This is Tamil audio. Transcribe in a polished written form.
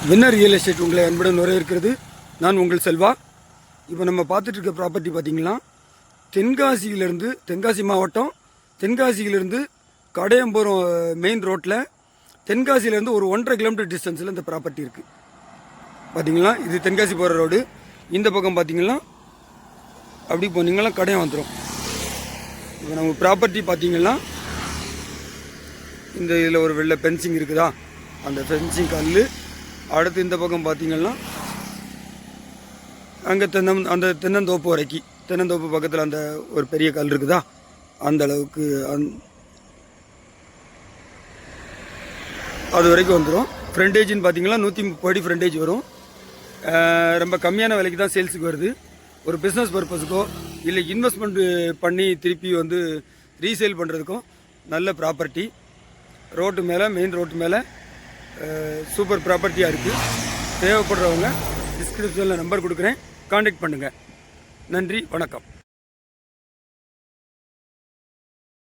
வின்னர் ரியல் எஸ்டேட் உங்களை அன்புடன் வரவேற்கிறது. நான் உங்கள் செல்வா. இப்போ நம்ம பார்த்துட்டு இருக்க ப்ராப்பர்ட்டி பார்த்தீங்கன்னா தென்காசி மாவட்டம் தென்காசியிலிருந்து கடையம்புரம் மெயின் ரோட்டில் தென்காசியிலேருந்து ஒரு 1.5 கிலோமீட்டர் டிஸ்டன்ஸில் இந்த ப்ராப்பர்ட்டி இருக்குது. பார்த்தீங்களா, இது தென்காசி போகிற ரோடு. இந்த பக்கம் பார்த்தீங்கன்னா அப்படி போனீங்கன்னா கடையம் வந்துடும். இப்போ நம்ம ப்ராப்பர்ட்டி பார்த்தீங்கன்னா இந்த இதில் ஒரு வெள்ளை ஃபென்சிங் இருக்குதா, அந்த ஃபென்சிங் கல். அடுத்து இந்த பக்கம் பார்த்தீங்கன்னா அங்கே அந்த தென்னந்தோப்பு வரைக்கும், தென்னந்தோப்பு பக்கத்தில் அந்த ஒரு பெரிய கல் இருக்குதா, அந்த அளவுக்கு அது வரைக்கும் வந்துடும். ஃப்ரண்டேஜின்னு பார்த்தீங்கன்னா 130 அடி ஃப்ரண்டேஜ் வரும். ரொம்ப கம்மியான விலைக்கு தான் சேல்ஸுக்கு வருது. ஒரு பிஸ்னஸ் பர்பஸுக்கோ இல்லை இன்வெஸ்ட்மெண்ட் பண்ணி திருப்பி ரீசேல் பண்ணுறதுக்கும் நல்ல ப்ராப்பர்ட்டி. ரோட்டு மேலே, மெயின் ரோட்டு மேலே சூப்பர் ப்ராப்பர்ட்டியாக இருக்குது. தேவைப்படுறவங்க டிஸ்கிரிப்ஷனில் நம்பர் கொடுக்குறேன், கான்டாக்ட் பண்ணுங்கள். நன்றி, வணக்கம்.